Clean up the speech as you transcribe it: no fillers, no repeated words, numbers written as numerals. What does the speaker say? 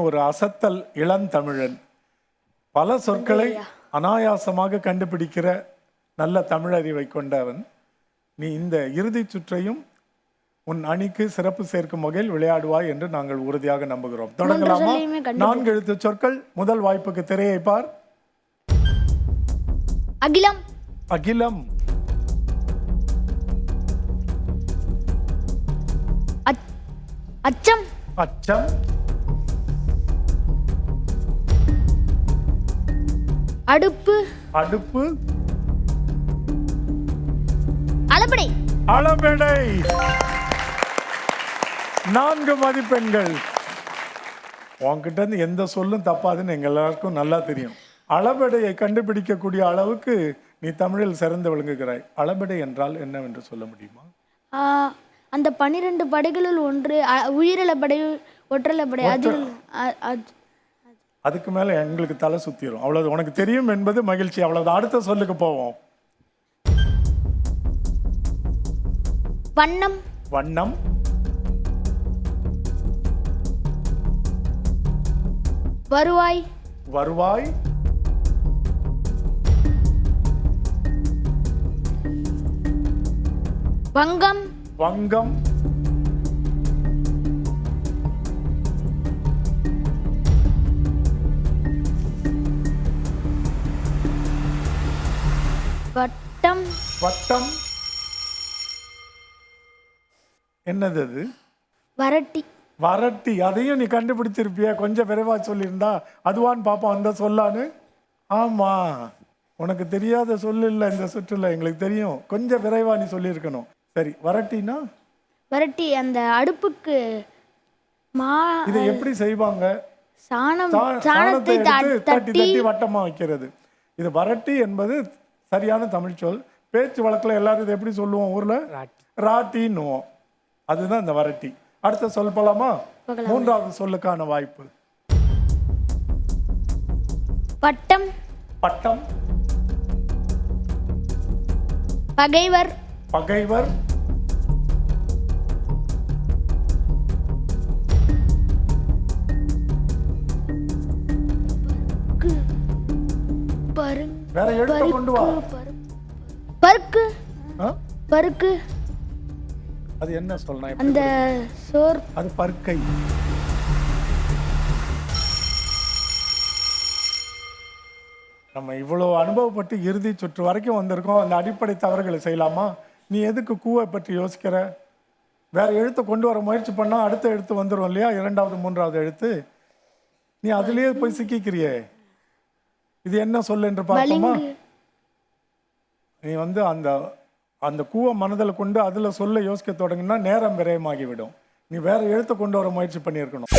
ஒரு அசத்தல் இளந்தமிழன். பல சொற்களை அனாயாசமாக கண்டுபிடிக்கிற நல்ல தமிழறிவை கொண்டவன். நீ இந்த இறுதி சுற்றையும் உன் அணிக்கு சிறப்பு சேர்க்கும் வகையில் விளையாடுவாய் என்று நாங்கள் உறுதியாக நம்புகிறோம். தொடங்கலாமா? 4 எழுத்து சொற்கள். முதல் வாய்ப்புக்கு திரையை பார். அகிலம். அகிலம். அச்சம். அச்சம். அடுப்பு. அடுப்பு. அளபடை. அளபெடை. 4 மதிப்பெண்கள். உன்கிட்ட இருந்து எந்த சொல்லும் தப்பாதுன்னு எங்க எல்லாருக்கும் நல்லா தெரியும். அளபெடையை கண்டுபிடிக்கக்கூடிய அளவுக்கு நீ தமிழில் சிறந்து விளங்குகிறாய். அளபெடை என்றால் என்னவென்று சொல்ல முடியுமா? அந்த 12 படைகளுள் ஒன்று உயிரிழப்படை, ஒற்றலப்படை. அதுக்கு மேல எங்களுக்கு தலை சுத்திரும். அவ்வளவு உனக்கு தெரியும் என்பது மகிழ்ச்சி. அவ்வளவு. அடுத்த சொல்லுக்கு போவோம். வண்ணம். வண்ணம். வருவாய். வருவாய். வங்கம். வங்கம். வட்டம். வட்டம். என்னது அது? வரட்டி. வரட்டி. அதையும் நீ கண்டுபிடிச்சிருப்பிய. கொஞ்சம் விரைவா சொல்லியிருந்தா அதுவான்னு பாப்போம். அந்த சொல்லான்னு. ஆமா, உனக்கு தெரியாத சொல்லு இல்லை இந்த சுற்றுல. எங்களுக்கு தெரியும். கொஞ்சம் விரைவா நீ சொல்லியிருக்கணும். சரி, வரட்டினா? வரட்டி அந்த அடுப்புக்கு இதை எப்படி செய்வாங்க? சாணத்தை எடுத்து தட்டி தட்டி வட்டமா வைக்கிறது. இது வரட்டி என்பது சரியான தமிழ் சொல். பேச்சு வழக்கில் எல்லாரும் இதை எப்படி சொல்லுவோம்? ஊர்ல ராட்டின்னுவோம். அதுதான் இந்த வரட்டி. அடுத்த சொல் போலாமா? 3வது சொல்லுக்கான வாய்ப்பு. பட்டம். பட்டம். பகைவர். பகைவர். வேற எழுத்து கொண்டு வா. பருக்கு. பருக்கு. அது என்ன சொல்லணும்? அந்த சோர். அது பற்கை. நம்ம இவ்வளவு அனுபவப்பட்டு இறுதி சுற்று வரைக்கும் வந்திருக்கோம். அந்த அடிப்படை தவறுகளை செய்யலாமா? நீ எதுக்கு கூவை பற்றி யோசிக்கிற? வேற எழுத்து கொண்டு வர முயற்சி பண்ணா அடுத்த எழுத்து வந்துடும் இல்லையா? 2வது 3வது எழுத்து. நீ அதுலயே போய் சிக்கிக்கிறியே. இது என்ன சொல் என்று பார்ப்போமா? நீ அந்த அந்த கூவ மனதில் கொண்டு அதுல சொல்ல யோசிக்க தொடங்கினா நேரம் விரயமாகிவிடும். நீ வேற எழுத்து கொண்டு வர முயற்சி பண்ணியிருக்கணும்.